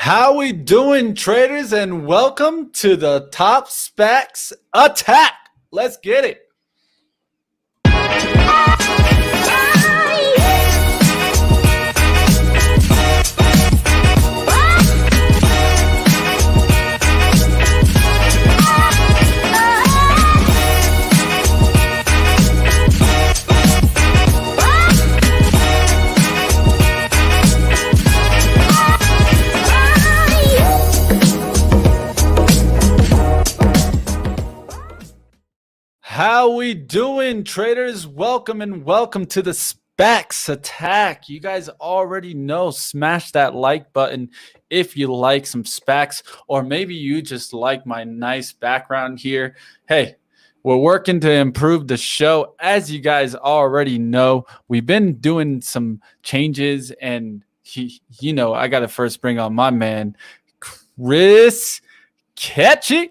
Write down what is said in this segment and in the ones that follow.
How we doing, traders, and welcome to the Top SPACs Attack. Let's get it. How we doing, traders? Welcome to the SPACs Attack. You guys already know, smash that like button if you like some SPACs, or maybe you just like my nice background here. Hey, we're working to improve the show. As you guys already know, we've been doing some changes, and I got to first bring on my man, Chris Katje.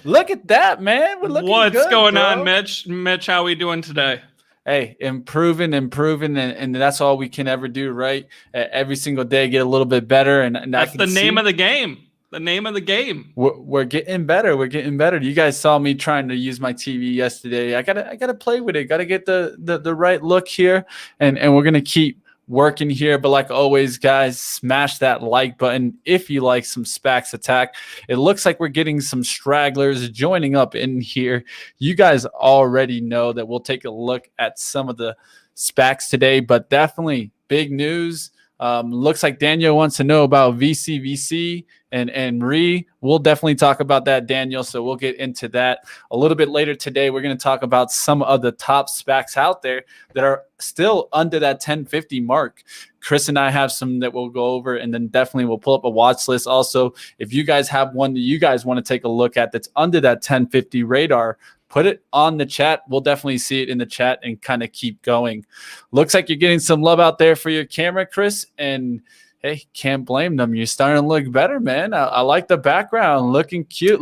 Look at that, man. We're looking What's good, going bro. on, Mitch? Mitch, how we doing today? Hey, improving, and that's all we can ever do, right? Every single day, get a little bit better, and that's the name of the game. The name of the game. We're getting better. We're getting better. You guys saw me trying to use my TV yesterday. I gotta play with it. Gotta get the right look here, and we're gonna keep working here. But like always, guys, smash that like button if you like some SPACs Attack. It looks like we're getting some stragglers joining up in here. You guys already know that we'll take a look at some of the SPACs today, but definitely big news. Looks like Daniel wants to know about VCVC and RE. We'll definitely talk about that, Daniel. So we'll get into that a little bit later today. We're going to talk about some of the top SPACs out there that are still under that 1050 mark. Chris and I have some that we'll go over, and then definitely we'll pull up a watch list. Also, if you guys have one that you guys want to take a look at that's under that 1050 radar, put it on the chat. We'll definitely see it in the chat and kind of keep going. Looks like you're getting some love out there for your camera, Chris. And hey, can't blame them. You're starting to look better, man. I like the background. Looking cute.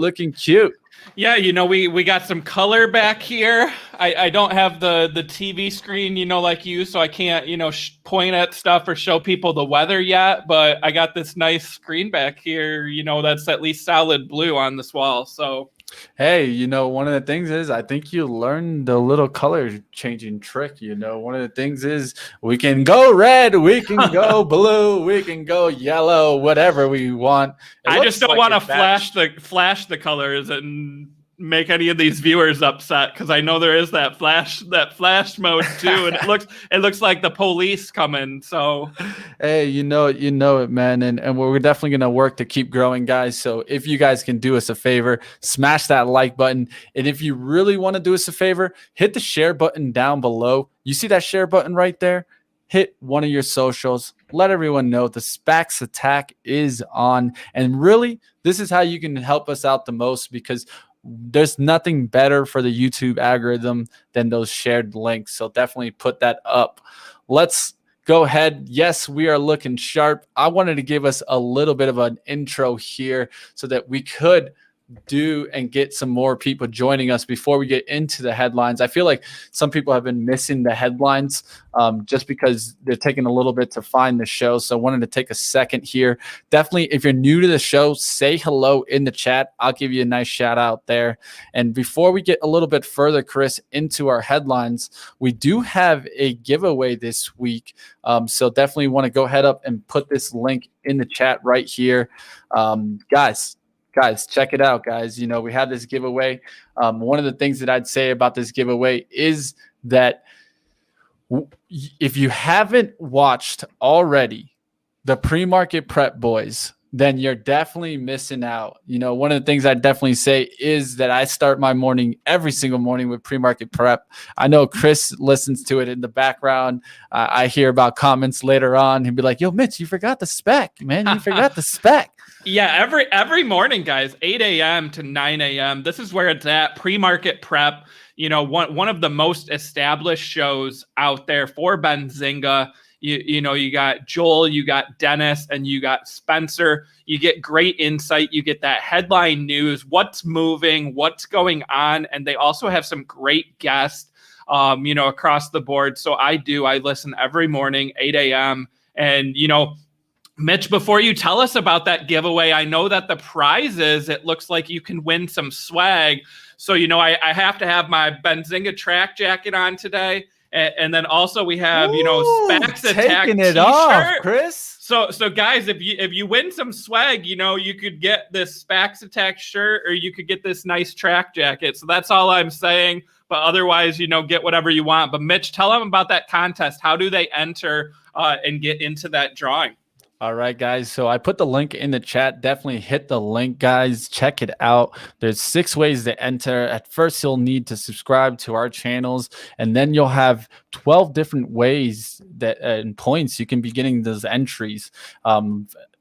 Yeah, we got some color back here. I don't have the TV screen, like you, so I can't, point at stuff or show people the weather yet. But I got this nice screen back here, that's at least solid blue on this wall. So hey, one of the things is I think you learned the little color changing trick. One of the things is we can go red, we can go blue, we can go yellow, whatever we want. I just don't want to flash the colors and make any of these viewers upset, because I know there is that flash mode too, and it looks like the police coming. So hey, you know it, man, and we're definitely gonna work to keep growing, guys. So if you guys can do us a favor, smash that like button, and if you really want to do us a favor, hit the share button down below. You see that share button right there? Hit one of your socials. Let everyone know the SPACs Attack is on, and really, this is how you can help us out the most, because there's nothing better for the YouTube algorithm than those shared links. So definitely put that up. Let's go ahead. Yes, we are looking sharp. I wanted to give us a little bit of an intro here so that we could do and get some more people joining us before we get into the headlines. I feel like some people have been missing the headlines just because they're taking a little bit to find the show. So I wanted to take a second here. Definitely, if you're new to the show, say hello in the chat. I'll give you a nice shout out there. And before we get a little bit further, Chris, into our headlines, we do have a giveaway this week. So definitely want to go ahead up and put this link in the chat right here. Guys, check it out, guys. We have this giveaway. One of the things that I'd say about this giveaway is that if you haven't watched already the pre-market prep boys, then you're definitely missing out. One of the things I'd definitely say is that I start my morning every single morning with pre-market prep. I know Chris listens to it in the background. I hear about comments later on. He'd be like, yo, Mitch, you forgot the SPAC, man. You forgot the SPAC. Yeah, every morning, guys, 8 a.m. to 9 a.m. This is where it's at. Pre-market prep, one of the most established shows out there for Benzinga. You got Joel, you got Dennis, and you got Spencer. You get great insight. You get that headline news, what's moving, what's going on. And they also have some great guests, across the board. So I listen every morning, 8 a.m. And, Mitch, before you tell us about that giveaway, I know that the prize is, it looks like you can win some swag. So, I have to have my Benzinga track jacket on today. And then also we have, SPAC's Attack taking it t-shirt. off, Chris. So guys, if you win some swag, you could get this SPAC's Attack shirt, or you could get this nice track jacket. So that's all I'm saying. But otherwise, get whatever you want. But Mitch, tell them about that contest. How do they enter and get into that drawing? All right, guys. So I put the link in the chat. Definitely hit the link, guys. Check it out. There's 6 ways to enter. At first, you'll need to subscribe to our channels, and then you'll have 12 different ways that and points you can be getting those entries.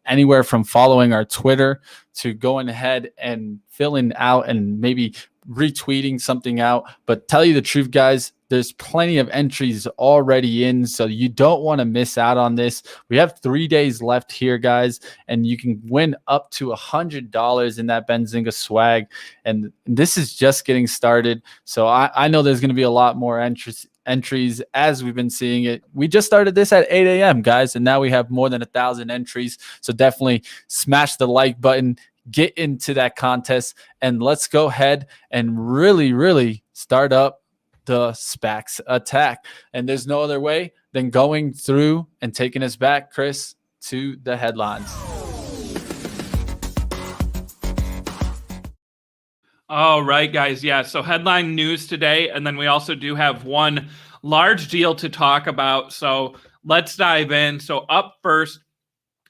Anywhere from following our Twitter to going ahead and filling out and maybe retweeting something out. But tell you the truth, guys, there's plenty of entries already in, so you don't want to miss out on this. We have 3 days left here, guys, and you can win up to $100 in that Benzinga swag. And this is just getting started. So I know there's going to be a lot more entries as we've been seeing it. We just started this at 8 a.m., guys, and now we have more than 1,000 entries. So definitely smash the like button, get into that contest, and let's go ahead and really start up the SPAC's attack. And there's no other way than going through and taking us back, Chris, to the headlines. All right, guys. Yeah, so headline news today, and then we also do have one large deal to talk about. So let's dive in. So up first,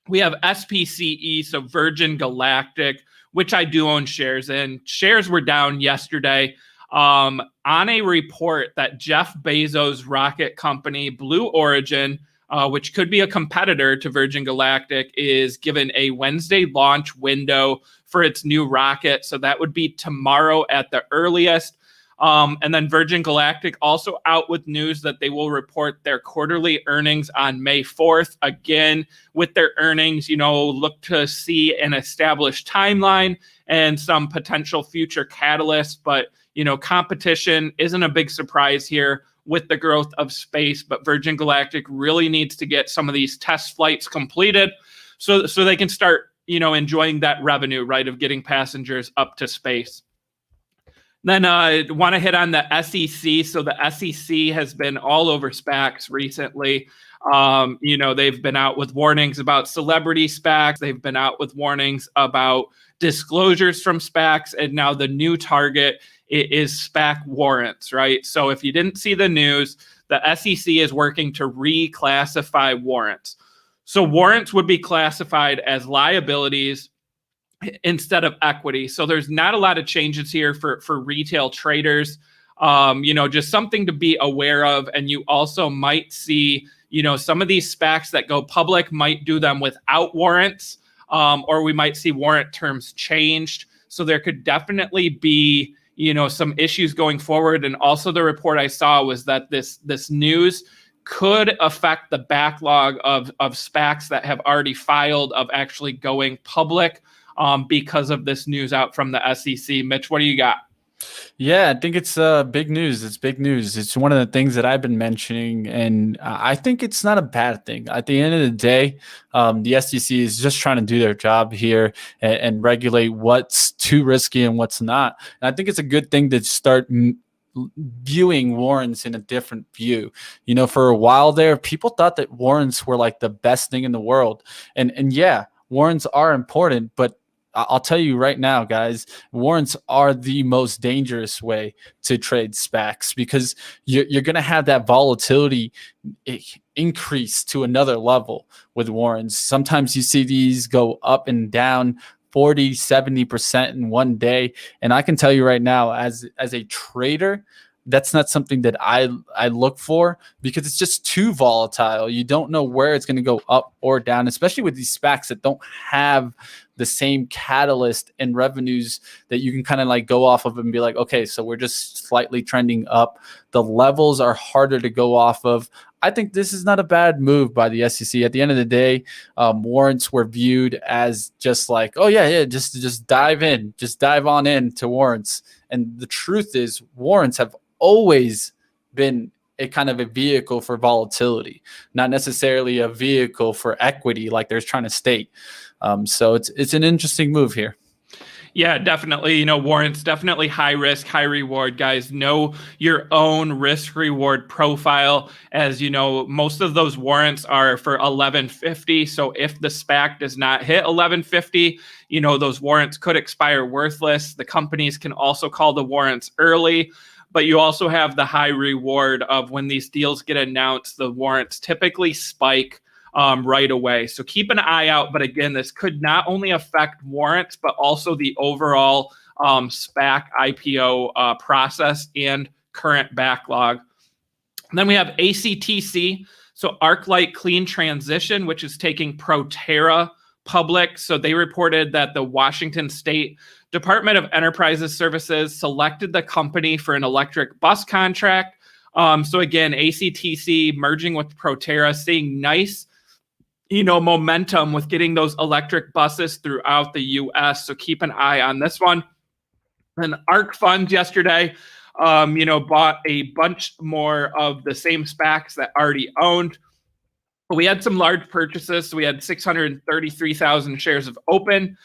we have SPCE, so Virgin Galactic, which I do own shares in. Shares were down yesterday on a report that Jeff Bezos' rocket company, Blue Origin, which could be a competitor to Virgin Galactic, is given a Wednesday launch window for its new rocket. So that would be tomorrow at the earliest. And then Virgin Galactic also out with news that they will report their quarterly earnings on May 4th. Again, with their earnings, look to see an established timeline and some potential future catalysts. But, competition isn't a big surprise here with the growth of space, but Virgin Galactic really needs to get some of these test flights completed so they can start, enjoying that revenue, right, of getting passengers up to space. Then I want to hit on the SEC. So the SEC has been all over SPACs recently. They've been out with warnings about celebrity SPACs. They've been out with warnings about disclosures from SPACs. And now the new target is SPAC warrants, right? So if you didn't see the news, the SEC is working to reclassify warrants. So warrants would be classified as liabilities instead of equity. So there's not a lot of changes here for retail traders. Just something to be aware of. And you also might see, some of these SPACs that go public might do them without warrants, or we might see warrant terms changed. So there could definitely be, some issues going forward. And also the report I saw was that this news could affect the backlog of SPACs that have already filed of actually going public because of this news out from the SEC. Mitch, what do you got? Yeah, I think it's big news. It's big news. It's one of the things that I've been mentioning, and I think it's not a bad thing. At the end of the day, the SEC is just trying to do their job here and regulate what's too risky and what's not. And I think it's a good thing to start viewing warrants in a different view. For a while there, people thought that warrants were like the best thing in the world. And yeah, warrants are important, but I'll tell you right now, guys, warrants are the most dangerous way to trade SPACs because you're going to have that volatility increase to another level with warrants. Sometimes you see these go up and down 40, 70% in one day. And I can tell you right now, as a trader, that's not something that I look for because it's just too volatile. You don't know where it's going to go up or down, especially with these SPACs that don't have the same catalyst and revenues that you can kind of like go off of and be like, okay, so we're just slightly trending up. The levels are harder to go off of. I think this is not a bad move by the SEC. At the end of the day, warrants were viewed as just like, oh yeah, just dive in, just dive on in to warrants. And the truth is warrants have always been kind of a vehicle for volatility, not necessarily a vehicle for equity like they're trying to state. So it's an interesting move here. Yeah, definitely. Warrants, definitely high risk, high reward, guys. Know your own risk reward profile. As you know, most of those warrants are for 1150. So if the SPAC does not hit 1150, those warrants could expire worthless. The companies can also call the warrants early, but you also have the high reward of when these deals get announced, the warrants typically spike right away. So keep an eye out. But again, this could not only affect warrants, but also the overall SPAC IPO process and current backlog. And then we have ACTC, so ArcLight Clean Transition, which is taking Proterra public. So they reported that the Washington State Department of Enterprises Services selected the company for an electric bus contract. So again, ACTC merging with Proterra, seeing nice momentum with getting those electric buses throughout the U.S. So keep an eye on this one. And ARK Funds yesterday, bought a bunch more of the same SPACs that already owned. We had some large purchases. So we had 633,000 shares of Open,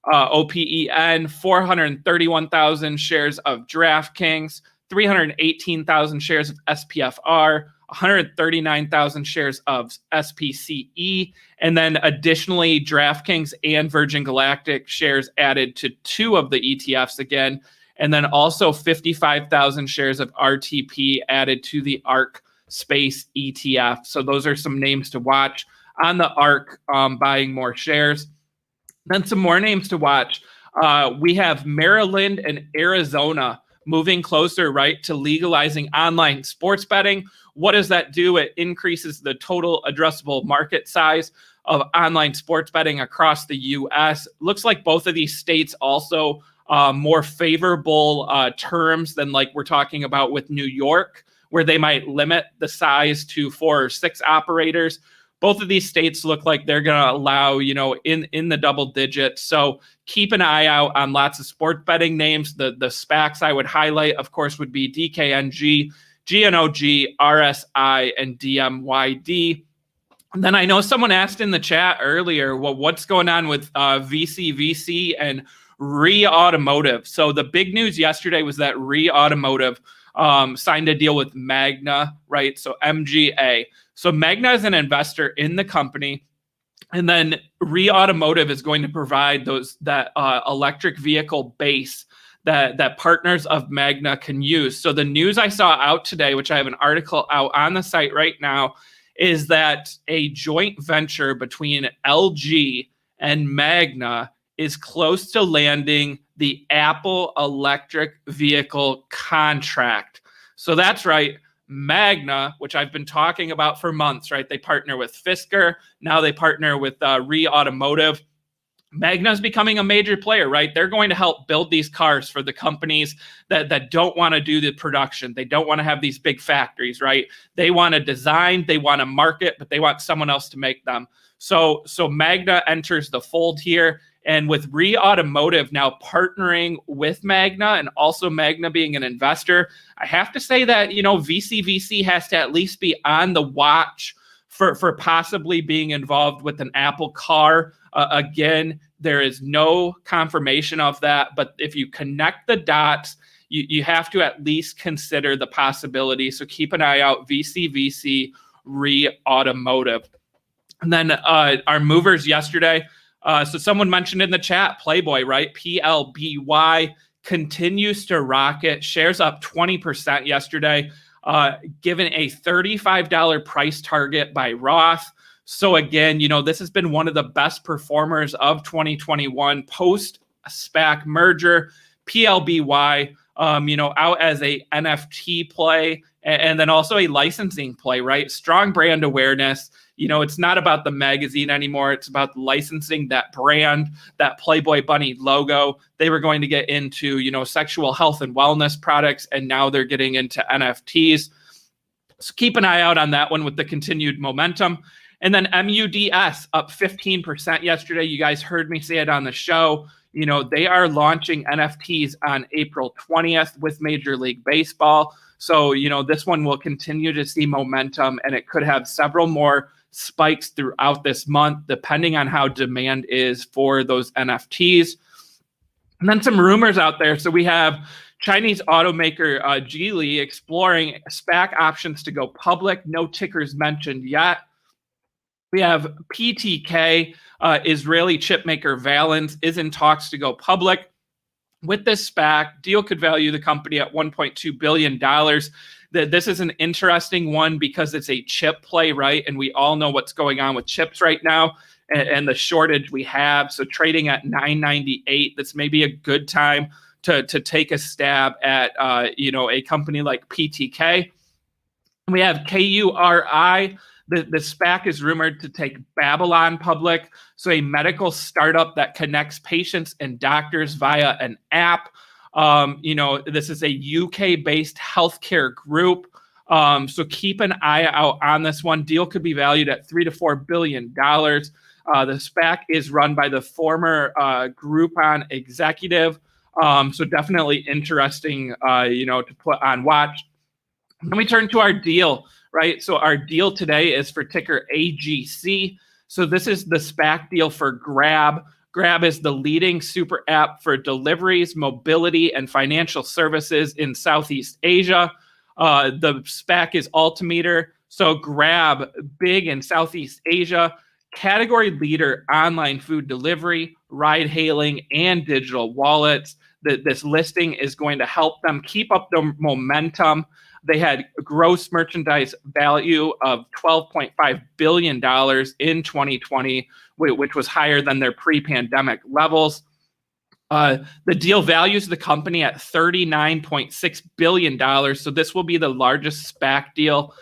OPEN, 431,000 shares of DraftKings, 318,000 shares of SPFR, 139,000 shares of SPCE, and then additionally, DraftKings and Virgin Galactic shares added to 2 of the ETFs again, and then also 55,000 shares of RTP added to the ARK Space ETF. So those are some names to watch on the ARK, buying more shares. Then some more names to watch. We have Maryland and Arizona moving closer, right, to legalizing online sports betting. What does that do? It increases the total addressable market size of online sports betting across the U.S. Looks like both of these states also more favorable terms than like we're talking about with New York, where they might limit the size to 4 or 6 operators. Both of these states look like they're going to allow, in the double digits. So keep an eye out on lots of sports betting names. The SPACs I would highlight, of course, would be DKNG, GNOG, RSI, and DMYD. And then I know someone asked in the chat earlier, well, what's going on with VCVC and RE Automotive? So the big news yesterday was that RE Automotive signed a deal with Magna, right? So MGA. So Magna is an investor in the company. And then RE Automotive is going to provide that electric vehicle base that partners of Magna can use. So the news I saw out today, which I have an article out on the site right now, is that a joint venture between LG and Magna is close to landing the Apple electric vehicle contract. So that's right. Magna, which I've been talking about for months, right? They partner with Fisker. Now they partner with RE Automotive. Magna is becoming a major player, right? They're going to help build these cars for the companies that don't want to do the production. They don't want to have these big factories, right? They want to design, they want to market, but they want someone else to make them. So Magna enters the fold here. And with RE Automotive now partnering with Magna and also Magna being an investor, I have to say that, VCVC has to at least be on the watch for possibly being involved with an Apple car. Again, there is no confirmation of that, but if you connect the dots, you have to at least consider the possibility. So keep an eye out, VCVC, RE Automotive. And then our movers yesterday, so someone mentioned in the chat, Playboy, right? PLBY continues to rocket. Shares up 20% yesterday, given a $35 price target by Roth. So again, this has been one of the best performers of 2021 post SPAC merger. PLBY, out as a NFT play and then also a licensing play, right? Strong brand awareness. It's not about the magazine anymore. It's about licensing that brand, that Playboy Bunny logo. They were going to get into, sexual health and wellness products, and now they're getting into NFTs. So keep an eye out on that one with the continued momentum. And then MUDS up 15% yesterday. You guys heard me say it on the show. They are launching NFTs on April 20th with Major League Baseball. So, this one will continue to see momentum, and it could have several more spikes throughout this month, depending on how demand is for those NFTs. And then some rumors out there. So we have Chinese automaker Geely exploring SPAC options to go public. No tickers mentioned yet. We have PTK, Israeli chipmaker Valens, is in talks to go public. With this SPAC, deal could value the company at $1.2 billion. This is an interesting one because it's a chip play, right? And we all know what's going on with chips right now and the shortage we have. So trading at $9.98, that's maybe a good time to take a stab at a company like PTK. We have KURI. The SPAC is rumored to take Babylon public, so a medical startup that connects patients and doctors via an app. This is a UK-based healthcare group, so keep an eye out on this one. Deal could be valued at $3 to $4 billion. The SPAC is run by the former Groupon executive, so definitely interesting, to put on watch. Then we turn to our deal. Right, so our deal today is for ticker AGC. So this is the SPAC deal for Grab. Grab is the leading super app for deliveries, mobility, and financial services in Southeast Asia. The SPAC is Altimeter. So Grab, big in Southeast Asia, category leader online food delivery, ride hailing, and digital wallets. This listing is going to help them keep up the momentum. They had gross merchandise value of $12.5 billion in 2020, which was higher than their pre-pandemic levels. The deal values the company at $39.6 billion. So this will be the largest SPAC deal.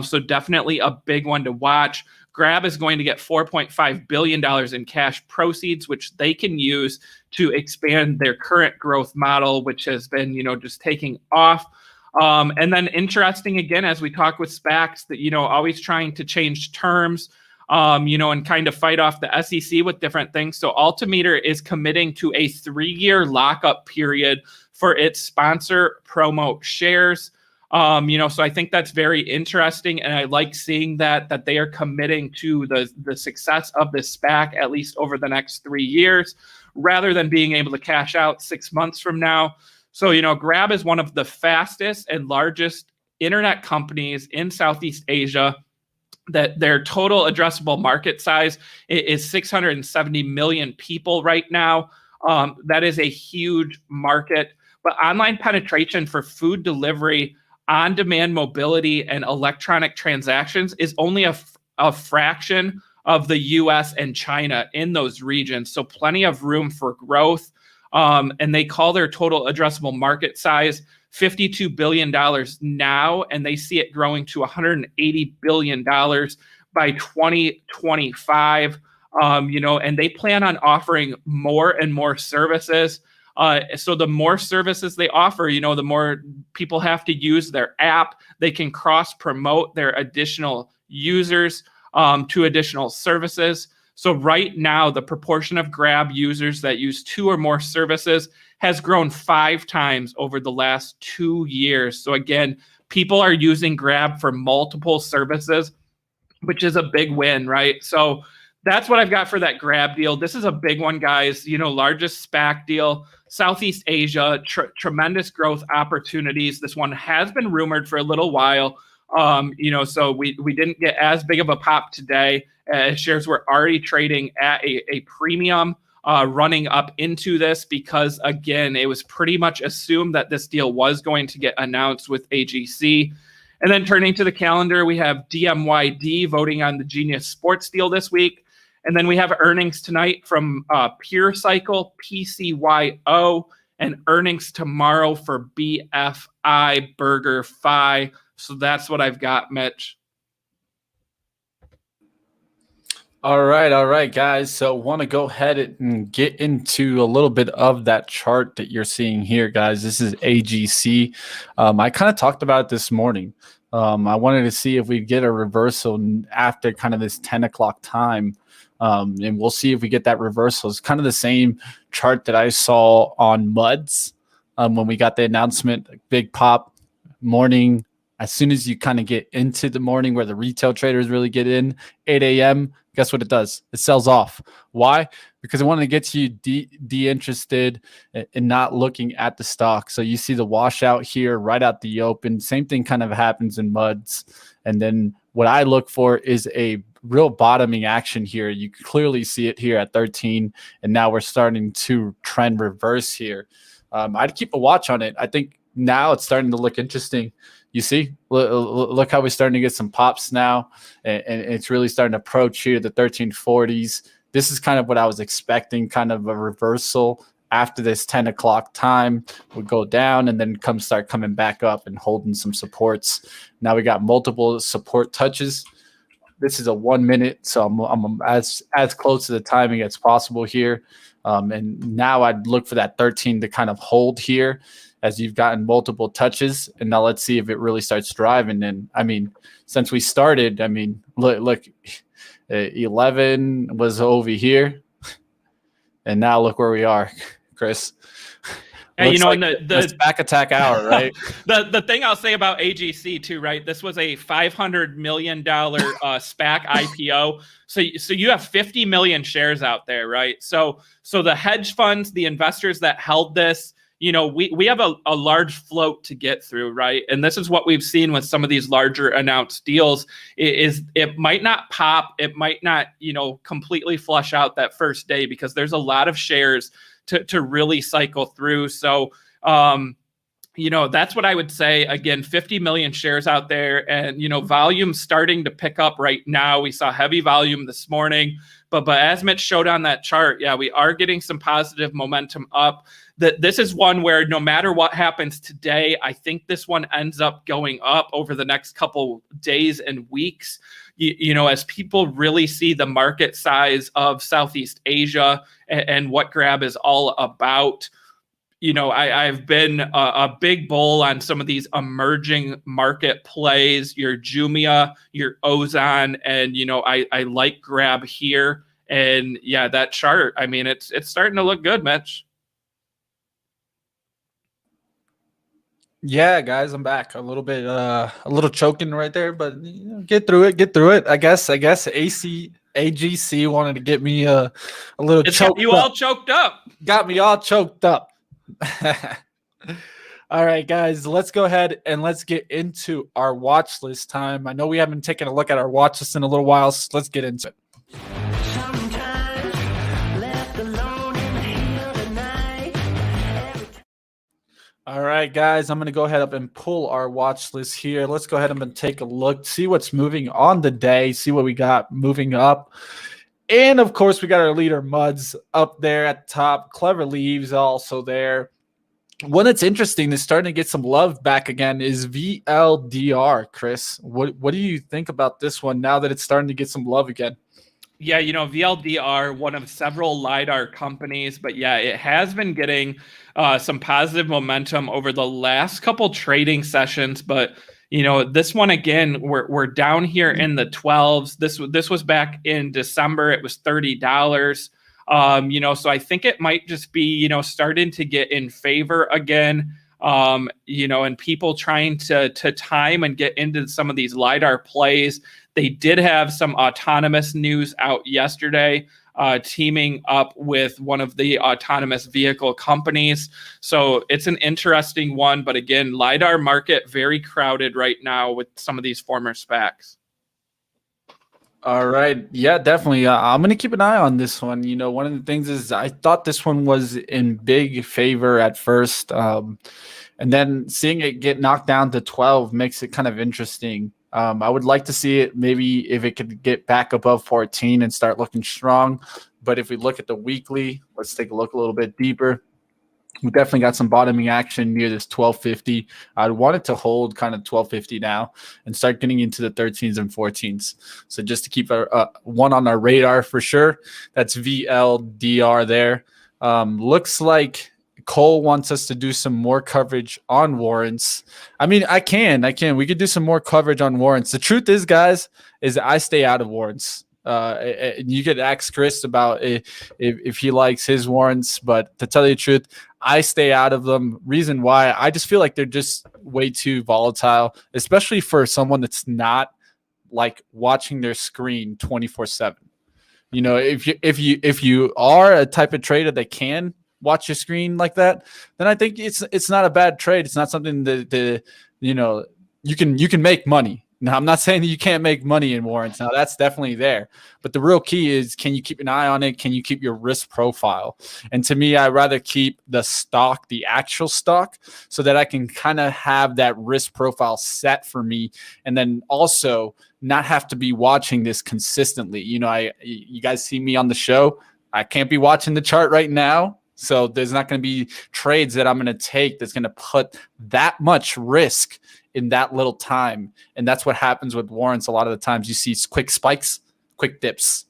So definitely a big one to watch. Grab is going to get $4.5 billion in cash proceeds, which they can use to expand their current growth model, which has been, just taking off. And then interesting, again, as we talk with SPACs, that, always trying to change terms, and kind of fight off the SEC with different things. So Altimeter is committing to a 3-year lockup period for its sponsor promo shares. So I think that's very interesting. And I like seeing that they are committing to the success of this SPAC, at least over the next 3 years, rather than being able to cash out 6 months from now. So, Grab is one of the fastest and largest internet companies in Southeast Asia. That their total addressable market size is 670 million people right now. That is a huge market. But online penetration for food delivery, on-demand mobility, and electronic transactions is only a fraction of the US and China in those regions. So plenty of room for growth. And they call their total addressable market size $52 billion now, and they see it growing to $180 billion by 2025. And they plan on offering more and more services. So the more services they offer, the more people have to use their app. They can cross-promote their additional users to additional services. So right now, the proportion of Grab users that use 2 or more services has grown 5 times over the last 2 years. So again, people are using Grab for multiple services, which is a big win, right? So that's what I've got for that Grab deal. This is a big one, guys. Largest SPAC deal, Southeast Asia, tremendous growth opportunities. This one has been rumored for a little while. So we didn't get as big of a pop today. Shares were already trading at a premium running up into this because, again, it was pretty much assumed that this deal was going to get announced with AGC. And then turning to the calendar, we have DMYD voting on the Genius Sports deal this week. And then we have earnings tonight from Pure Cycle, PCYO, and earnings tomorrow for BFI, BurgerFi. So that's what I've got, Mitch. All right, guys. So want to go ahead and get into a little bit of that chart that you're seeing here, guys. This is AGC. I kind of talked about it this morning. I wanted to see if we'd get a reversal after kind of this 10 o'clock time. And we'll see if we get that reversal. It's kind of the same chart that I saw on MUDs when we got the announcement, big pop morning. As soon as you kind of get into the morning where the retail traders really get in, 8 a.m., guess what it does? It sells off. Why? Because it wanted to get you de-interested and not looking at the stock. So you see the washout here right out the open. Same thing kind of happens in MUDs. And then what I look for is a real bottoming action here. You can clearly see it here at 13. And now we're starting to trend reverse here. I'd keep a watch on it. I think now it's starting to look interesting. You see, look how we're starting to get some pops now, and it's really starting to approach here the 1340s. This is kind of what I was expecting, kind of a reversal after this 10 o'clock time would go down and then start coming back up and holding some supports. Now we got multiple support touches. This is a 1 minute, so I'm as close to the timing as possible here. And now I'd look for that 13 to kind of hold here as you've gotten multiple touches. And now let's see if it really starts driving. And I mean, since we started, I mean, look 11 was over here. And now look where we are, Chris. And you know, like the SPAC attack hour, right? the thing I'll say about AGC too, right? This was a $500 million SPAC IPO. So you have 50 million shares out there, right? So the hedge funds, the investors that held this, you know, we have a large float to get through, right? And this is what we've seen with some of these larger announced deals is it might not pop, it might not, you know, completely flush out that first day because there's a lot of shares to really cycle through. So, you know, that's what I would say. Again, 50 million shares out there and, you know, volume starting to pick up right now. We saw heavy volume this morning, but as Mitch showed on that chart, yeah, we are getting some positive momentum up. This is one where no matter what happens today, I think this one ends up going up over the next couple days and weeks. You know, as people really see the market size of Southeast Asia and what Grab is all about. You know, I've been a big bull on some of these emerging market plays, your Jumia, your Ozon, and, you know, I like Grab here. And yeah, that chart, I mean, it's starting to look good, Mitch. Yeah, guys, I'm back. A little choking right there, but you know, get through it. I guess AGC wanted to get me a little choked you up. all choked up. Got me all choked up. All right, guys, let's go ahead and let's get into our watch list time. I know we haven't taken a look at our watch list in a little while, so let's get into it. All right, guys, I'm going to go ahead up and pull our watch list here. Let's go ahead and take a look, see what's moving on the day, see what we got moving up. And, of course, we got our leader MUDs up there at the top. Clever Leaves also there. One that's interesting is starting to get some love back again is VLDR, Chris. What do you think about this one now that it's starting to get some love again? Yeah, you know, VLDR, one of several LiDAR companies, but yeah, it has been getting some positive momentum over the last couple trading sessions. But, you know, this one, again, we're down here in the 12s. This was back in December. It was $30. You know, so I think it might just be, you know, starting to get in favor again. You know, and people trying to time and get into some of these LiDAR plays. They did have some autonomous news out yesterday, teaming up with one of the autonomous vehicle companies. So it's an interesting one. But again, LiDAR market very crowded right now with some of these former SPACs. All right. Yeah, definitely. I'm going to keep an eye on this one. You know, one of the things is I thought this one was in big favor at first. And then seeing it get knocked down to 12 makes it kind of interesting. I would like to see it maybe if it could get back above 14 and start looking strong. But if we look at the weekly, let's take a look a little bit deeper. We definitely got some bottoming action near this 1250. I'd want it to hold kind of 1250 now and start getting into the 13s and 14s. So just to keep one on our radar for sure. That's VLDR there. Looks like Cole wants us to do some more coverage on warrants. I mean, I can. We could do some more coverage on warrants. The truth is, guys, is I stay out of warrants. And you could ask Chris about if he likes his warrants, but to tell you the truth, I stay out of them. Reason why, I just feel like they're just way too volatile, especially for someone that's not like watching their screen 24/7. You know, if you are a type of trader that can watch your screen like that, then I think it's not a bad trade. It's not something that you know, you can make money. Now, I'm not saying that you can't make money in warrants. Now, that's definitely there. But the real key is, can you keep an eye on it? Can you keep your risk profile? And to me, I'd rather keep the stock, the actual stock, so that I can kind of have that risk profile set for me. And then also not have to be watching this consistently. You know, you guys see me on the show. I can't be watching the chart right now. So there's not going to be trades that I'm going to take that's going to put that much risk in that little time. And that's what happens with warrants. A lot of the times you see quick spikes, quick dips.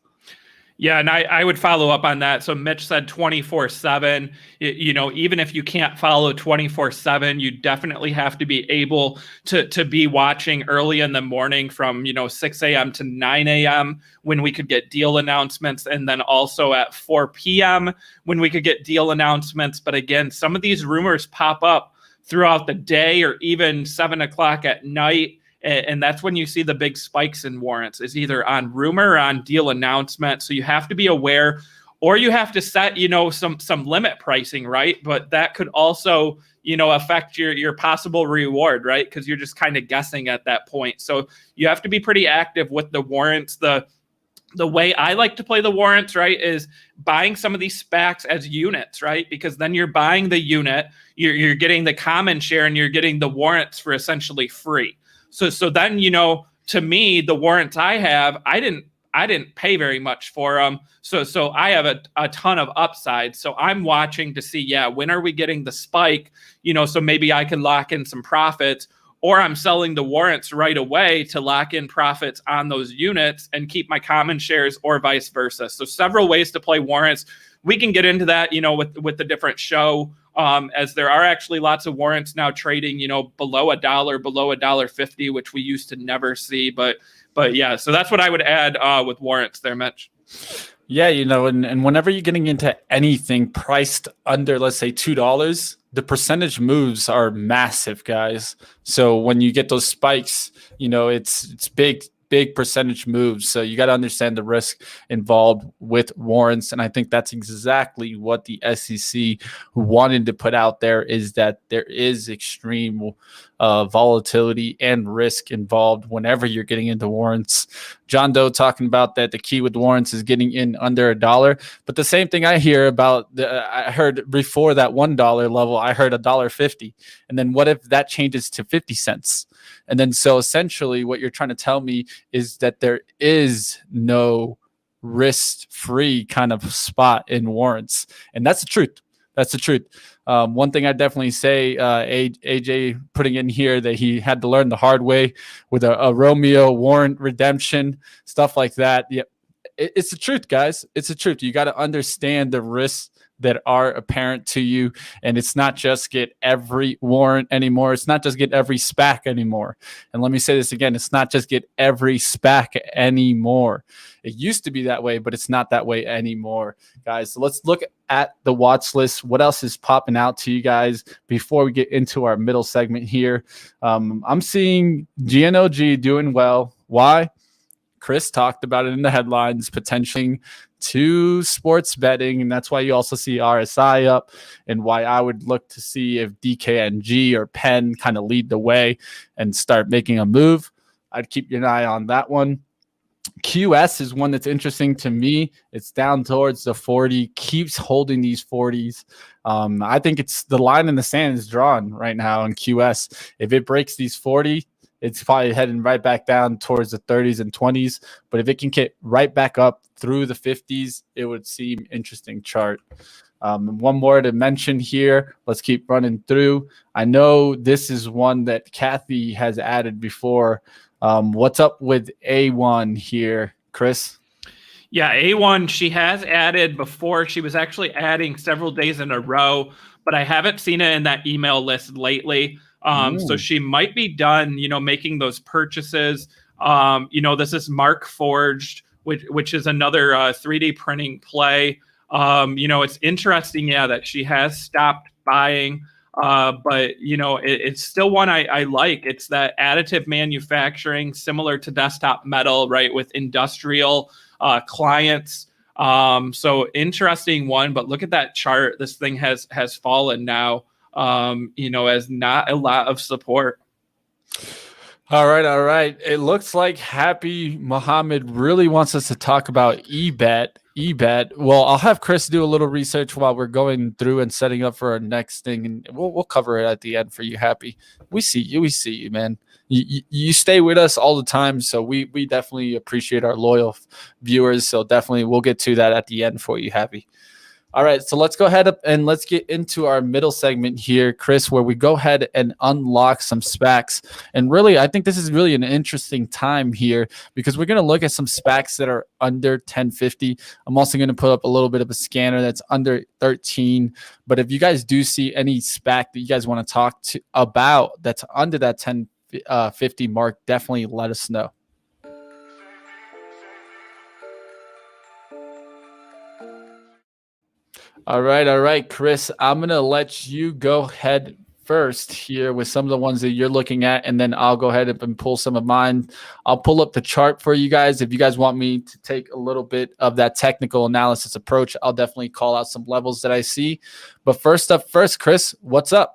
Yeah, and I would follow up on that. So Mitch said 24/7. You know, even if you can't follow 24/7, you definitely have to be able to be watching early in the morning from, 6 a.m. to 9 a.m. when we could get deal announcements, and then also at 4 p.m. when we could get deal announcements. But again, some of these rumors pop up throughout the day or even 7 o'clock at night. And that's when you see the big spikes in warrants, is either on rumor or on deal announcement. So you have to be aware, or you have to set, some limit pricing, right? But that could also, affect your possible reward, right? Because you're just kind of guessing at that point. So you have to be pretty active with the warrants. The way I like to play the warrants, right, is buying some of these SPACs as units, right? Because then you're buying the unit, you're getting the common share, and you're getting the warrants for essentially free. So then, to me, the warrants I have, I didn't pay very much for them. So I have a ton of upside. So I'm watching to see, when are we getting the spike? So maybe I can lock in some profits, or I'm selling the warrants right away to lock in profits on those units and keep my common shares, or vice versa. So several ways to play warrants. We can get into that, with the different show. As there are actually lots of warrants now trading, below $1, below $1.50, which we used to never see. But yeah, so that's what I would add with warrants there, Mitch. Yeah, and whenever you're getting into anything priced under, let's say, $2, the percentage moves are massive, guys. So when you get those spikes, it's big percentage moves. So you got to understand the risk involved with warrants. And I think that's exactly what the SEC wanted to put out there, is that there is extreme volatility and risk involved whenever you're getting into warrants. John Doe talking about that the key with warrants is getting in under $1. But the same thing I hear about, I heard before that $1 level, I heard $1.50. And then what if that changes to 50 cents? And then so essentially what you're trying to tell me is that there is no risk-free kind of spot in warrants. And that's the truth. That's the truth. One thing I definitely say, AJ putting in here that he had to learn the hard way with a Romeo warrant redemption, stuff like that. Yeah, it's the truth, guys. It's the truth. You got to understand the risks that are apparent to you. And it's not just get every warrant anymore. It's not just get every SPAC anymore. And let me say this again. It's not just get every SPAC anymore. It used to be that way, but it's not that way anymore, guys. So let's look at the watch list. What else is popping out to you guys before we get into our middle segment here? I'm seeing GNOG doing well. Why? Chris talked about it in the headlines, potentially to sports betting, and that's why you also see RSI up, and why I would look to see if DKNG or Penn kind of lead the way and start making a move. I'd keep an eye on that one. QS is one that's interesting to me. It's down towards the 40, keeps holding these 40s. I think it's the line in the sand is drawn right now in QS. If it breaks these 40, it's probably heading right back down towards the 30s and 20s. But if it can get right back up through the 50s, it would seem interesting chart. One more to mention here. Let's keep running through. I know this is one that Kathy has added before. What's up with A1 here, Chris? Yeah, A1, she has added before. She was actually adding several days in a row, but I haven't seen it in that email list lately. So she might be done, making those purchases. This is Mark Forged, which is another 3D printing play. It's interesting, that she has stopped buying, but it's still one I like. It's that additive manufacturing, similar to Desktop Metal, right, with industrial clients. So interesting one, but look at that chart. This thing has fallen now, as not a lot of support. All right. It looks like Happy Muhammad really wants us to talk about eBet. Well, I'll have Chris do a little research while we're going through and setting up for our next thing, and we'll cover it at the end for you, Happy. We see you, man. You stay with us all the time, so we definitely appreciate our loyal viewers. So definitely we'll get to that at the end for you, Happy. All right, so let's go ahead and let's get into our middle segment here, Chris, where we go ahead and unlock some SPACs. And really, I think this is really an interesting time here because we're going to look at some SPACs that are under 1050. I'm also going to put up a little bit of a scanner that's under 13. But if you guys do see any SPAC that you guys want to talk about that's under that 1050 mark, definitely let us know. All right, Chris, I'm going to let you go ahead first here with some of the ones that you're looking at, and then I'll go ahead and pull some of mine. I'll pull up the chart for you guys. If you guys want me to take a little bit of that technical analysis approach, I'll definitely call out some levels that I see. But first, Chris, what's up?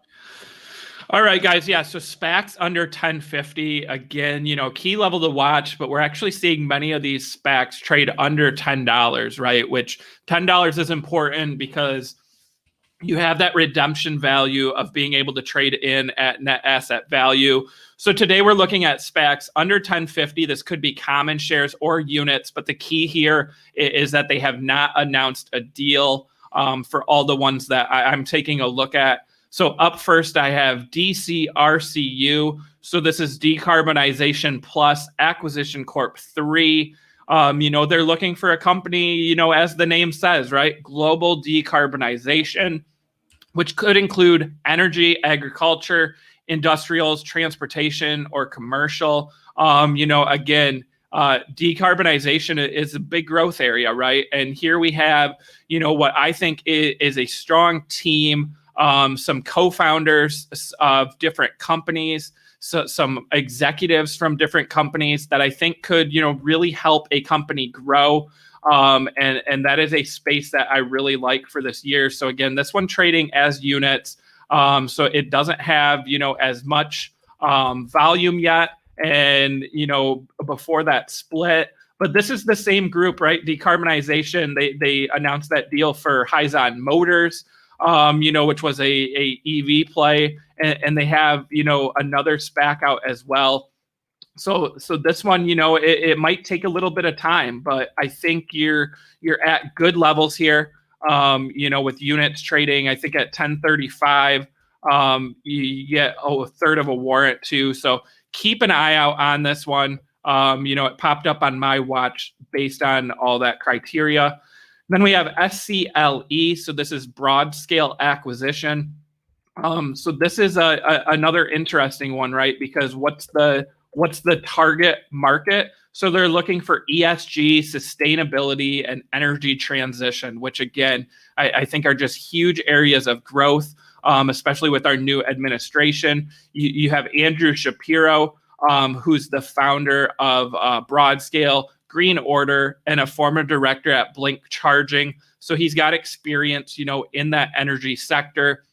All right, guys. Yeah, so SPACs under 1050, again, key level to watch, but we're actually seeing many of these SPACs trade under $10, right? Which $10 is important because you have that redemption value of being able to trade in at net asset value. So today we're looking at SPACs under 1050. This could be common shares or units, but the key here is that they have not announced a deal for all the ones that I'm taking a look at. So up first, I have DCRCU. So this is Decarbonization Plus Acquisition Corp 3. They're looking for a company, as the name says, right? Global decarbonization, which could include energy, agriculture, industrials, transportation, or commercial. Decarbonization is a big growth area, right? And here we have, what I think is a strong team, some co-founders of different companies, so some executives from different companies that I think could, really help a company grow. And that is a space that I really like for this year. So again, this one trading as units. So it doesn't have, as much volume yet. And, before that split, but this is the same group, right? Decarbonization. They announced that deal for Hyzon Motors, which was a EV play, and they have, another SPAC out as well. So this one, it might take a little bit of time, but I think you're at good levels here. With units trading, I think at 1035, you get a third of a warrant too. So keep an eye out on this one. It popped up on my watch based on all that criteria. Then we have SCLE. So this is Broadscale Acquisition. So this is another interesting one, right? Because what's the target market? So they're looking for ESG, sustainability, and energy transition, which again, I think are just huge areas of growth, especially with our new administration. You have Andrew Shapiro, who's the founder of Broadscale, Green Order, and a former director at Blink Charging. So he's got experience, in that energy sector.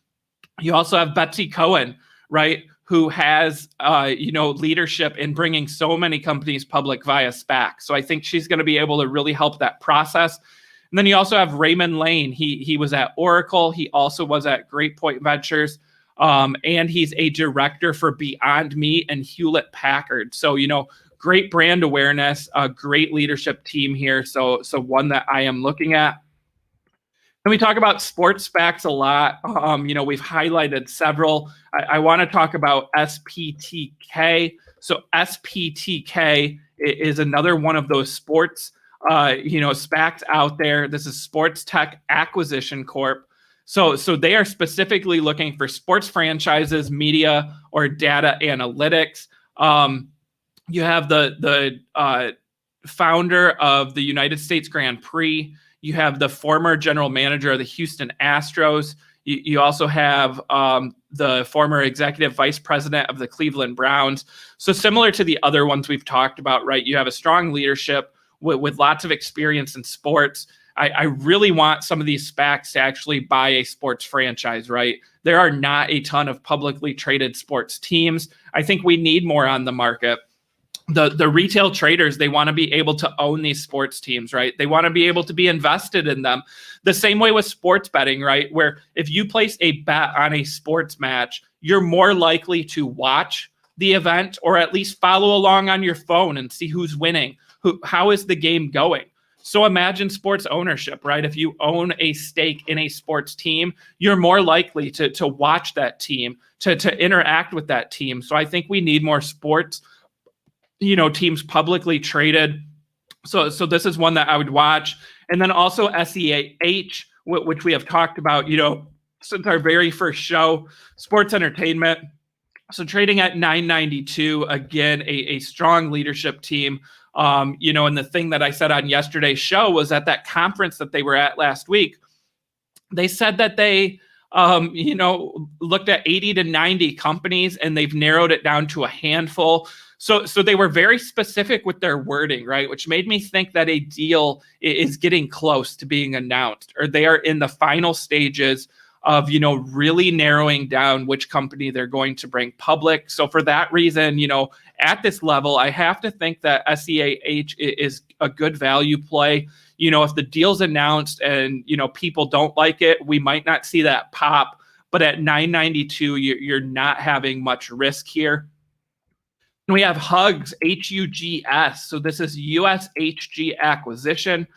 You also have Betsy Cohen, right, who has, leadership in bringing so many companies public via SPAC. So I think she's going to be able to really help that process. And then you also have Raymond Lane. He was at Oracle. He also was at Great Point Ventures. And he's a director for Beyond Meat and Hewlett Packard. So, great brand awareness, a great leadership team here. So one that I am looking at. And we talk about sports SPACs a lot. We've highlighted several. I want to talk about SPTK. So SPTK is another one of those sports, SPACs out there. This is Sports Tech Acquisition Corp. So they are specifically looking for sports franchises, media, or data analytics. You have the founder of the United States Grand Prix. You have the former general manager of the Houston Astros. You also have the former executive vice president of the Cleveland Browns. So similar to the other ones we've talked about, right? You have a strong leadership with lots of experience in sports. I really want some of these SPACs to actually buy a sports franchise, right? There are not a ton of publicly traded sports teams. I think we need more on the market. The retail traders, they want to be able to own these sports teams, right? They want to be able to be invested in them. The same way with sports betting, right? Where if you place a bet on a sports match, you're more likely to watch the event or at least follow along on your phone and see who's winning, how is the game going. So imagine sports ownership, right? If you own a stake in a sports team, you're more likely to watch that team, to interact with that team. So I think we need more sports, teams publicly traded. So this is one that I would watch. And then also SEH, which we have talked about, since our very first show, sports entertainment. So trading at 992, again, a strong leadership team. And the thing that I said on yesterday's show was at that conference that they were at last week, they said that they, looked at 80 to 90 companies and they've narrowed it down to a handful. So they were very specific with their wording, right? Which made me think that a deal is getting close to being announced, or they are in the final stages of, really narrowing down which company they're going to bring public. So for that reason, at this level, I have to think that SEH is a good value play. If the deal's announced and, people don't like it, we might not see that pop. But at 992, you're not having much risk here. And we have HUGS, HUGS. So this is USHG acquisition.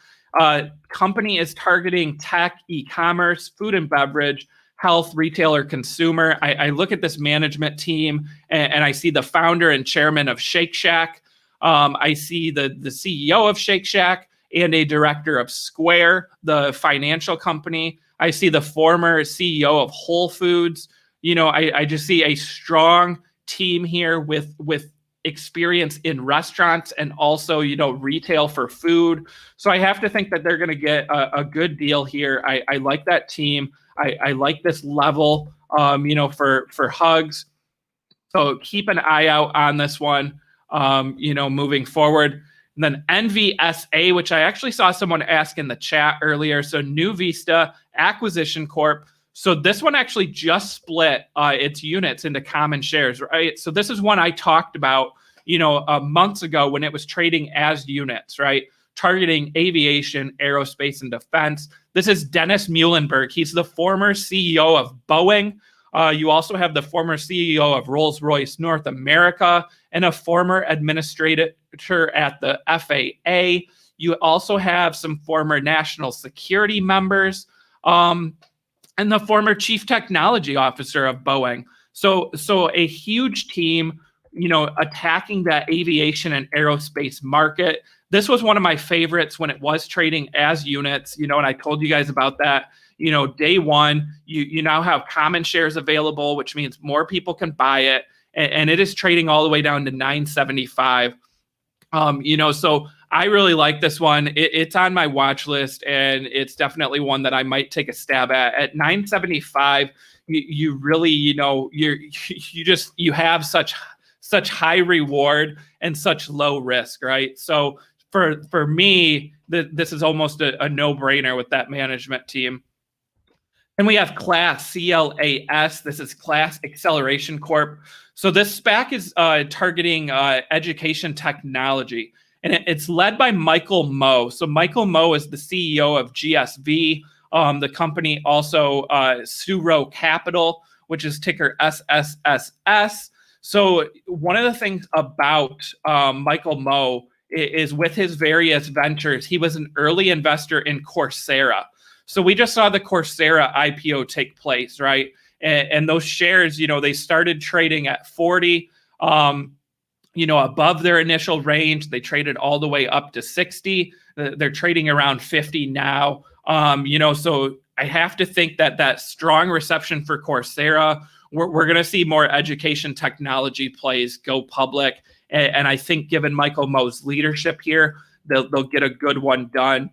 Company is targeting tech, e-commerce, food and beverage, health, retail, or consumer. I look at this management team and I see the founder and chairman of Shake Shack. I see the CEO of Shake Shack and a director of Square, the financial company. I see the former CEO of Whole Foods. I just see a strong team here with experience in restaurants and also, retail for food. So I have to think that they're going to get a good deal here. I like that team. I like this level, for HUGS. So keep an eye out on this one, moving forward. And then NVSA, which I actually saw someone ask in the chat earlier. So New Vista Acquisition Corp. So this one actually just split its units into common shares, right? So this is one I talked about, months ago when it was trading as units, right? Targeting aviation, aerospace, and defense. This is Dennis Muhlenberg. He's the former CEO of Boeing. You also have the former CEO of Rolls-Royce North America and a former administrator at the FAA. You also have some former national security members and the former chief technology officer of Boeing. So a huge team, attacking that aviation and aerospace market. This was one of my favorites when it was trading as units, and I told you guys about that. Day one, you now have common shares available, which means more people can buy it. And it is trading all the way down to 975. So I really like this one. It's on my watch list, and it's definitely one that I might take a stab at. At 975, you really, you have such high reward and such low risk, right? So for me, this is almost a no-brainer with that management team. And we have CLAS, CLAS. This is CLAS Acceleration Corp. So this SPAC is targeting education technology, and it's led by Michael Moe. So Michael Moe is the CEO of GSV. The company also Suro Capital, which is ticker SSSS. So one of the things about Michael Moe is with his various ventures, he was an early investor in Coursera. So we just saw the Coursera IPO take place, right? And those shares, they started trading at 40, above their initial range. They traded all the way up to 60. They're trading around 50 now. So I have to think that strong reception for Coursera, we're going to see more education technology plays go public. And I think given Michael Moe's leadership here, they'll get a good one done.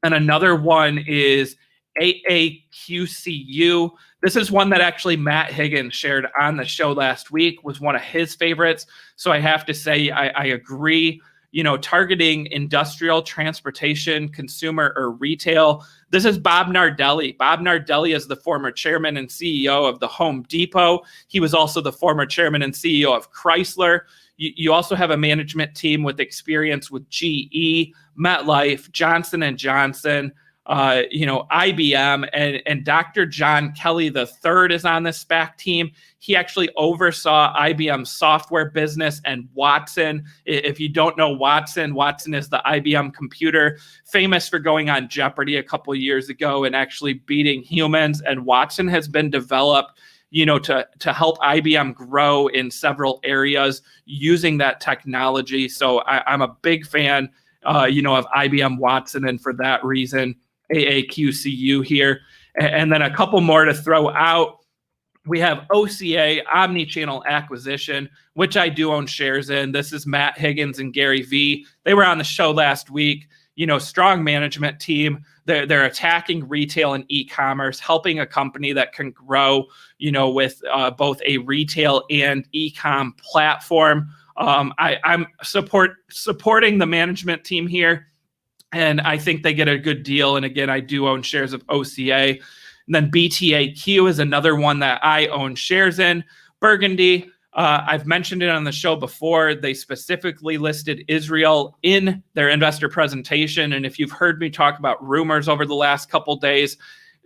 And another one is AAQCU. This is one that actually Matt Higgins shared on the show last week, was one of his favorites. So I have to say, I agree. Targeting industrial, transportation, consumer, or retail. This is Bob Nardelli. Bob Nardelli is the former chairman and CEO of the Home Depot. He was also the former chairman and CEO of Chrysler. You also have a management team with experience with GE, MetLife, Johnson & Johnson, IBM, and Dr. John Kelly III is on this SPAC team. He actually oversaw IBM's software business and Watson. If you don't know Watson is the IBM computer, famous for going on Jeopardy a couple years ago and actually beating humans. And Watson has been developed to help IBM grow in several areas using that technology. So I'm a big fan, of IBM Watson, and for that reason, AAQCU here. And then a couple more to throw out. We have OCA, Omnichannel Acquisition, which I do own shares in. This is Matt Higgins and Gary V. They were on the show last week. Strong management team. They're attacking retail and e-commerce, helping a company that can grow, with both a retail and e-com platform. I'm supporting the management team here, and I think they get a good deal. And again, I do own shares of OCA. And then BTAQ is another one that I own shares in. Burgundy, I've mentioned it on the show before. They specifically listed Israel in their investor presentation. And if you've heard me talk about rumors over the last couple days,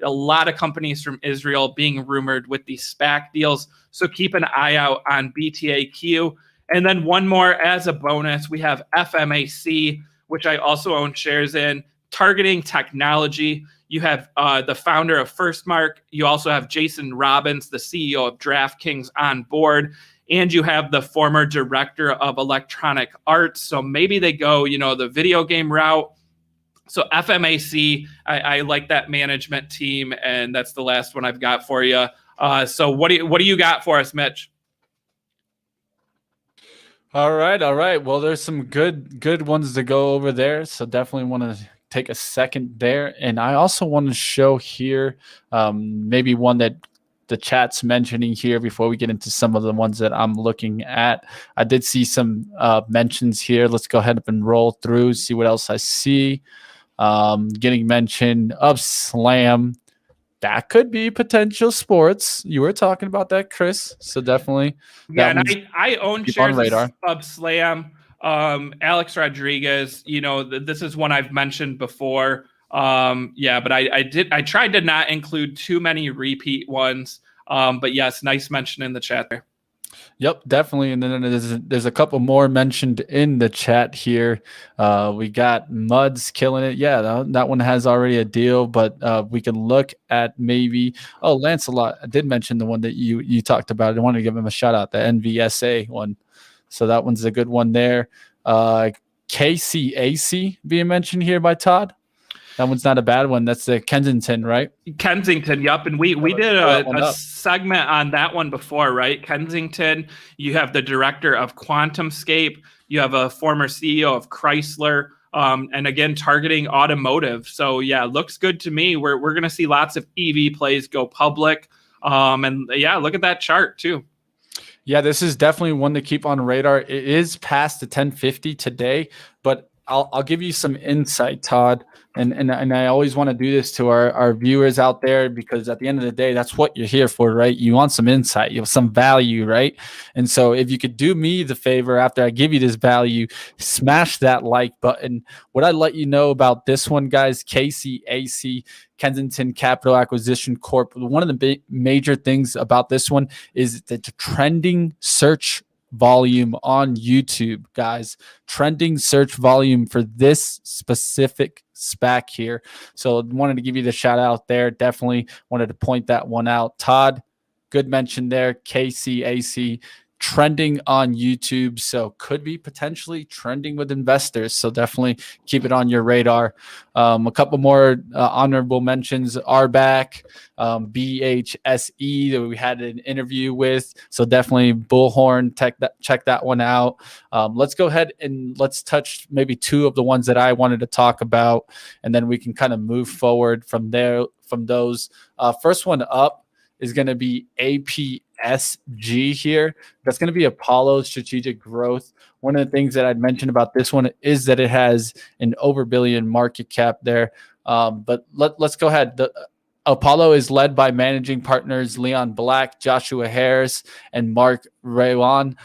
a lot of companies from Israel being rumored with these SPAC deals. So keep an eye out on BTAQ. And then one more as a bonus, we have FMAC, which I also own shares in, targeting technology. You have the founder of FirstMark. You also have Jason Robbins, the CEO of DraftKings, on board. And you have the former director of Electronic Arts. So maybe they go, the video game route. So FMAC, I like that management team. And that's the last one I've got for you. So what do you got for us, Mitch? All right. Well, there's some good ones to go over there. So definitely want to take a second there. And I also want to show here maybe one that the chat's mentioning here before we get into some of the ones that I'm looking at. I did see some mentions here. Let's go ahead and roll through, see what else I see. Getting mentioned of Slam. That could be potential sports. You were talking about that, Chris. So definitely. Yeah, and I own shares of Slam. Alex Rodriguez, this is one I've mentioned before. But I tried to not include too many repeat ones. But yes, nice mention in the chat there. Yep, definitely. And then there's a couple more mentioned in the chat here. We got Muds killing it. Yeah, that one has already a deal, but we can look at maybe. Oh, Lancelot, I did mention the one that you talked about. I wanted to give him a shout out, the NVSA one. So that one's a good one there. KCAC being mentioned here by Todd. That one's not a bad one. That's the Kensington, right? Kensington, yep. And we did a segment on that one before, right? Kensington, you have the director of QuantumScape. You have a former CEO of Chrysler. And again, targeting automotive. So yeah, looks good to me. We're going to see lots of EV plays go public. And yeah, look at that chart too. Yeah, this is definitely one to keep on radar. It is past the 1050 today, but I'll give you some insight, Todd. And I always want to do this to our viewers out there, because at the end of the day, that's what you're here for, right? You want some insight, you have some value, right? And so if you could do me the favor after I give you this value, smash that like button. What I'd let you know about this one, guys, KCAC, Kensington Capital Acquisition Corp. One of the major things about this one is the trending search volume on YouTube, guys. Trending search volume for this specific SPAC here. So wanted to give you the shout out there. Definitely wanted to point that one out. Todd, good mention there. KCAC. trending on YouTube, so could be potentially trending with investors. So definitely keep it on your radar. A couple more honorable mentions are back. BHSE that we had an interview with. So definitely Bullhorn, check that one out. Let's go ahead and let's touch maybe two of the ones that I wanted to talk about, and then we can kind of move forward from there, from those. First one up is going to be APSG here. That's going to be Apollo Strategic Growth. One of the things that I'd mentioned about this one is that it has an over $1 billion market cap there. But let's go ahead. Apollo is led by managing partners Leon Black, Joshua Harris, and Mark Rawan.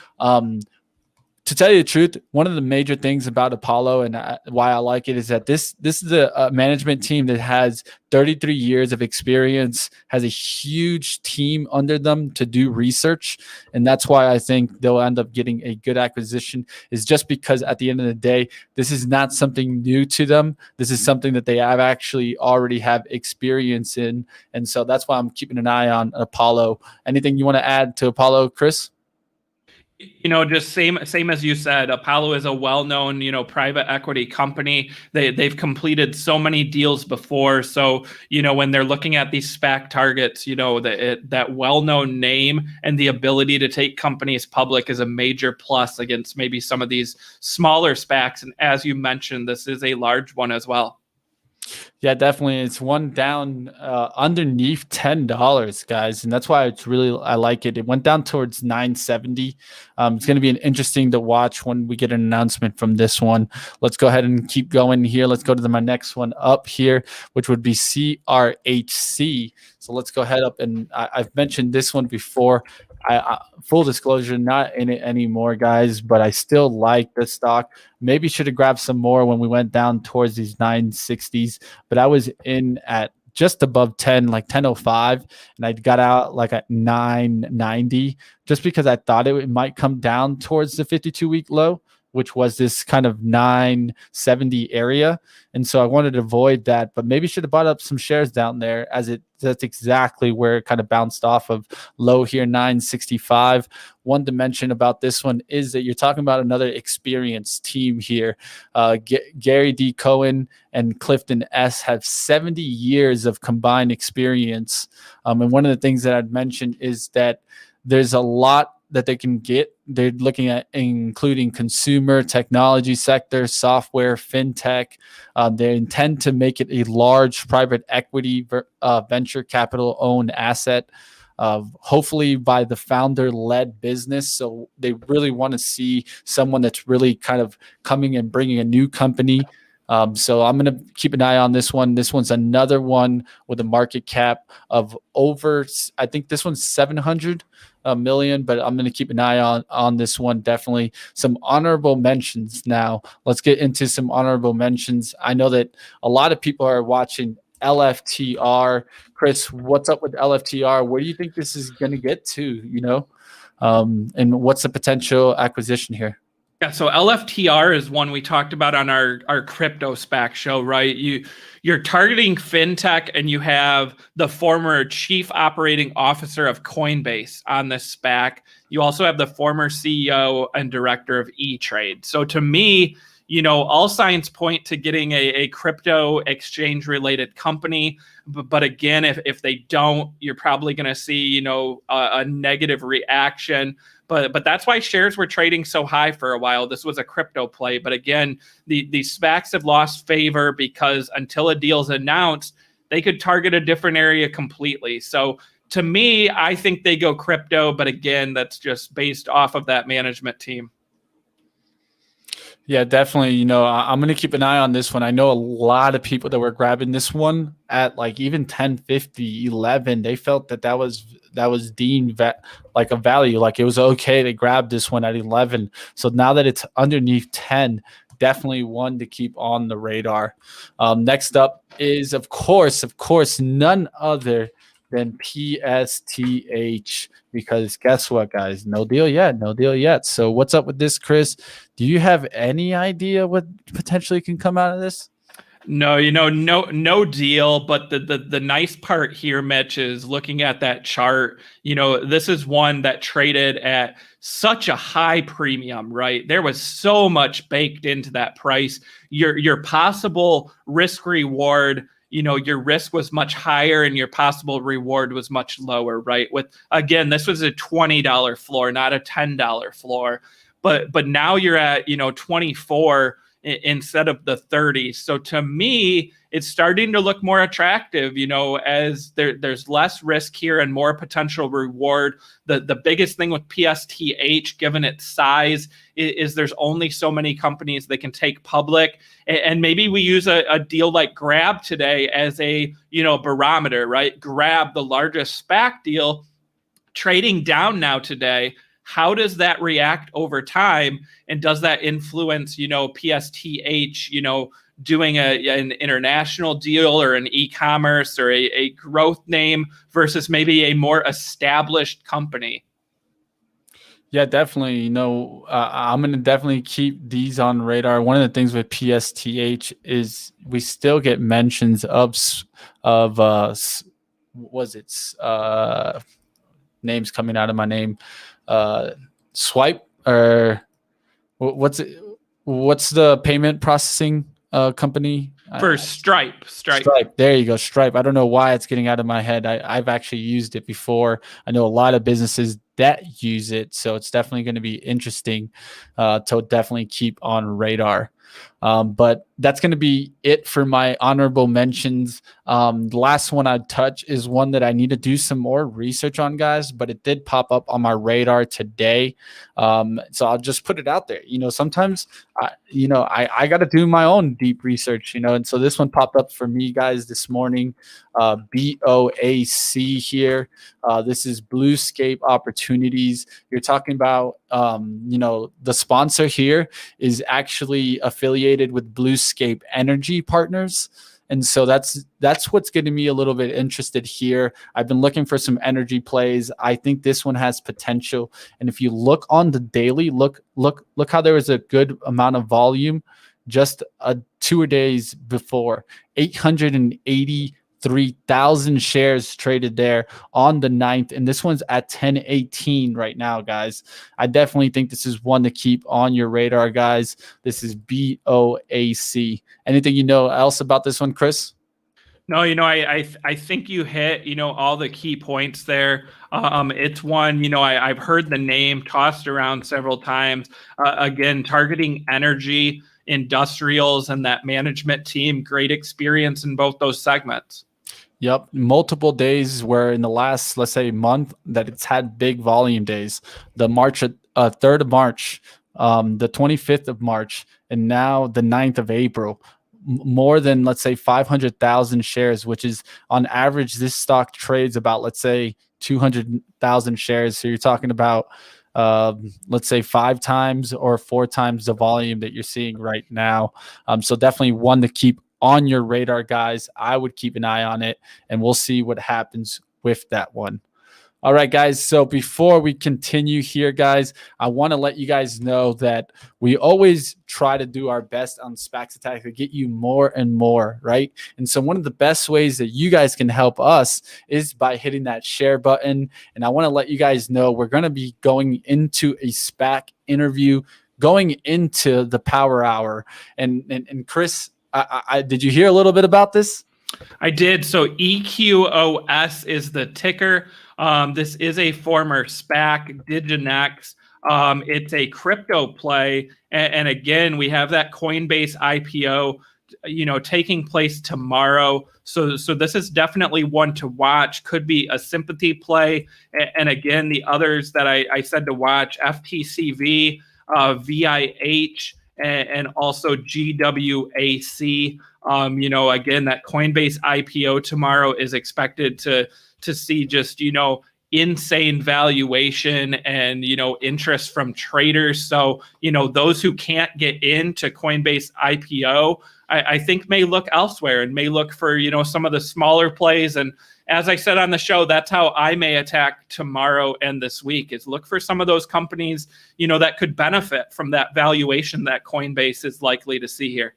To tell you the truth, one of the major things about Apollo and why I like it is that this is a management team that has 33 years of experience, has a huge team under them to do research. And that's why I think they'll end up getting a good acquisition, is just because at the end of the day, this is not something new to them. This is something that they have actually already have experience in. And so that's why I'm keeping an eye on Apollo. Anything you want to add to Apollo, Chris? Just same as you said, Apollo is a well-known, private equity company. They've completed so many deals before. So, when they're looking at these SPAC targets, that well-known name and the ability to take companies public is a major plus against maybe some of these smaller SPACs. And as you mentioned, this is a large one as well. Yeah, definitely. It's one down underneath $10, guys, and that's why I like it. It went down towards 970. It's going to be an interesting to watch when we get an announcement from this one. Let's go ahead and keep going here. Let's go to my next one up here, which would be CRHC. So let's go ahead up, and I've mentioned this one before. Full disclosure, not in it anymore, guys, but I still like the stock. Maybe should have grabbed some more when we went down towards these 960s, but I was in at just above 10, like 10.05, and I got out like at 990 just because I thought it might come down towards the 52-week low, which was this kind of 970 area. And so I wanted to avoid that, but maybe should have bought up some shares down there, as that's exactly where it kind of bounced off of low here, 965. One dimension about this one is that you're talking about another experienced team here. Gary D. Cohen and Clifton S. have 70 years of combined experience. And one of the things that I'd mentioned is that there's a lot that they can get. They're looking at including consumer, technology sector, software, fintech. They intend to make it a large private equity venture capital owned asset, hopefully by the founder-led business. So they really want to see someone that's really kind of coming and bringing a new company. So I'm going to keep an eye on this one. This one's another one with a market cap of over, I think this one's 700 million, but I'm going to keep an eye on this one. Definitely some honorable mentions. Now let's get into some honorable mentions. I know that a lot of people are watching LFTR. Chris, what's up with LFTR? Where do you think this is going to get to, and what's the potential acquisition here? Yeah, so LFTR is one we talked about on our crypto SPAC show, right? You're targeting fintech, and you have the former chief operating officer of Coinbase on this SPAC. You also have the former CEO and director of E-Trade. So to me, all signs point to getting a crypto exchange related company. But again, if they don't, you're probably going to see, a negative reaction. But that's why shares were trading so high for a while. This was a crypto play. But again, the SPACs have lost favor because until a deal's announced, they could target a different area completely. So to me, I think they go crypto. But again, that's just based off of that management team. Yeah, definitely. I'm going to keep an eye on this one. I know a lot of people that were grabbing this one at like even 10.50, 11. They felt that was deemed like a value, like it was okay to grab this one at 11. So now that it's underneath 10, definitely one to keep on the radar. Next up is, of course, none other than PSTH, because guess what, guys? No deal yet. So what's up with this, Chris? Do you have any idea what potentially can come out of this? No, no deal. But the nice part here, Mitch, is looking at that chart. This is one that traded at such a high premium, right? There was so much baked into that price. Your possible risk reward, your risk was much higher and your possible reward was much lower, right? Again, this was a $20 floor, not a $10 floor. But now you're at 24 instead of the 30. So to me, it's starting to look more attractive, as there's less risk here and more potential reward. The biggest thing with PSTH, given its size, is there's only so many companies they can take public. And maybe we use a deal like Grab today as a barometer, right? Grab, the largest SPAC deal, trading down now today. How does that react over time? And does that influence, PSTH, doing an international deal or an e-commerce or a growth name versus maybe a more established company? Yeah, definitely. I'm going to definitely keep these on radar. One of the things with PSTH is we still get mentions of names coming out of my name. Swipe, or what's the payment processing company? For Stripe. There you go. Stripe. I don't know why it's getting out of my head. I've actually used it before. I know a lot of businesses that use it, so it's definitely going to be interesting to definitely keep on radar. But that's going to be it for my honorable mentions. The last one I'd touch is one that I need to do some more research on, guys, but it did pop up on my radar today. So I'll just put it out there. Sometimes I got to do my own deep research, and so this one popped up for me, guys, this morning. BOAC here. This is Bluescape Opportunities. You're talking about, the sponsor here is actually affiliated with Bluescape Energy Partners. And so that's what's getting me a little bit interested here. I've been looking for some energy plays. I think this one has potential. And if you look on the daily, look how there was a good amount of volume just 2 days before. 883,000 shares traded there on the 9th. And this one's at 1018 right now, guys. I definitely think this is one to keep on your radar, guys. This is BOAC. Anything else about this one, Chris? No, I think you hit, all the key points there. It's one, I've heard the name tossed around several times. Again, targeting energy, industrials, and that management team, great experience in both those segments. Yep. Multiple days where in the last, let's say, month that it's had big volume days. The 3rd of March, the 25th of March, and now the 9th of April. More than, let's say, 500,000 shares, which is on average, this stock trades about, let's say, 200,000 shares. So you're talking about, let's say, 5 times or 4 times the volume that you're seeing right now. So definitely one to keep on your radar, guys. I would keep an eye on it, and we'll see what happens with that one. All right, guys. So before we continue here, guys, I want to let you guys know that we always try to do our best on SPAC Attack to get you more and more, right? And so one of the best ways that you guys can help us is by hitting that share button. And I want to let you guys know we're going to be going into a SPAC interview, going into the Power Hour. And Chris, did you hear a little bit about this? I did. So EQOS is the ticker. This is a former SPAC, Diginex. It's a crypto play. And again, we have that Coinbase IPO, taking place tomorrow. So this is definitely one to watch. Could be a sympathy play. And again, the others that I said to watch, FTCV, VIH, and also GWAC. Again, that Coinbase IPO tomorrow is expected to see just, insane valuation and, interest from traders. So, those who can't get into Coinbase IPO, I think may look elsewhere and may look for, some of the smaller plays. And as I said on the show, that's how I may attack tomorrow and this week, is look for some of those companies, that could benefit from that valuation that Coinbase is likely to see here.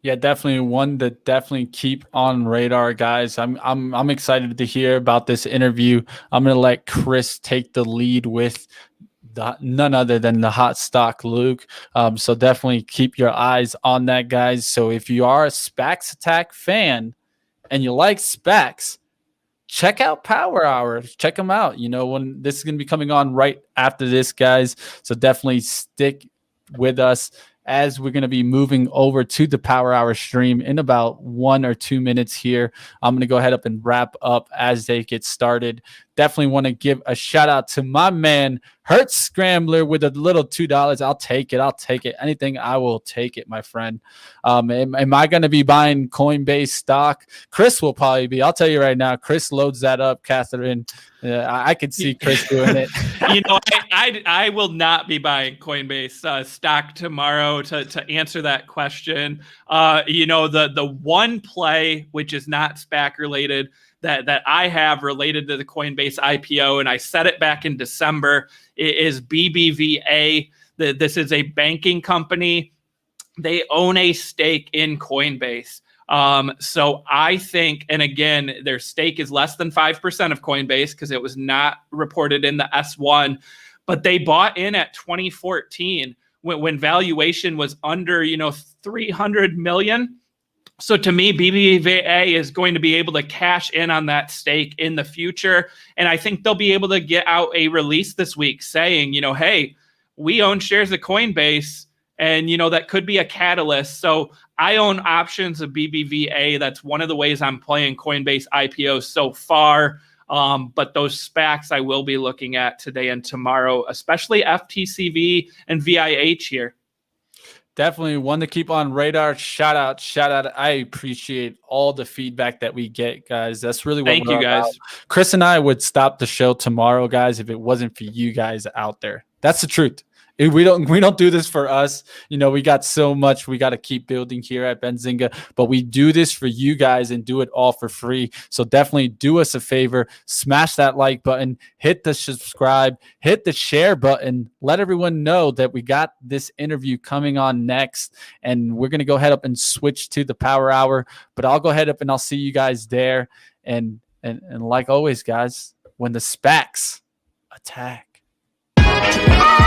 Yeah, definitely one to definitely keep on radar, guys. I'm excited to hear about this interview. I'm gonna let Chris take the lead with none other than the hot stock Luke. So definitely keep your eyes on that, guys. So if you are a SPACs Attack fan and you like SPACs, check out Power Hours. Check them out. You know, when this is going to be coming on right after this, guys. So definitely stick with us as we're going to be moving over to the Power Hour stream in about 1 or 2 minutes here. I'm going to go ahead up and wrap up as they get started. Definitely want to give a shout out to my man, Hertz Scrambler, with a little $2. I'll take it. I'll take it. Anything, I will take it, my friend. Am I going to be buying Coinbase stock? Chris will probably be. I'll tell you right now, Chris loads that up, Catherine. I could see Chris doing it. You know, I will not be buying Coinbase stock tomorrow to answer that question. You know, the one play, which is not SPAC related, that I have related to the Coinbase IPO, and I said it back in December, is BBVA. This is a banking company. They own a stake in Coinbase. So I think, and again, their stake is less than 5% of Coinbase because it was not reported in the S1, but they bought in at 2014 when valuation was under, 300 million. So to me, BBVA is going to be able to cash in on that stake in the future. And I think they'll be able to get out a release this week saying, hey, we own shares of Coinbase, and, that could be a catalyst. So I own options of BBVA. That's one of the ways I'm playing Coinbase IPO so far. But those SPACs I will be looking at today and tomorrow, especially FTCV and VIH here. Definitely one to keep on radar. Shout out. I appreciate all the feedback that we get, guys. That's really what Thank you, guys. About. Chris and I would stop the show tomorrow, guys, if it wasn't for you guys out there. That's the truth. We don't do this for us. We got so much we got to keep building here at Benzinga, but we do this for you guys and do it all for free. So definitely do us a favor, smash that like button, hit the subscribe, hit the share button, let everyone know that we got this interview coming on next, and we're going to go ahead up and switch to the Power Hour, but I'll go ahead up and I'll see you guys there. And like always, guys, when the SPACs attack. Bye.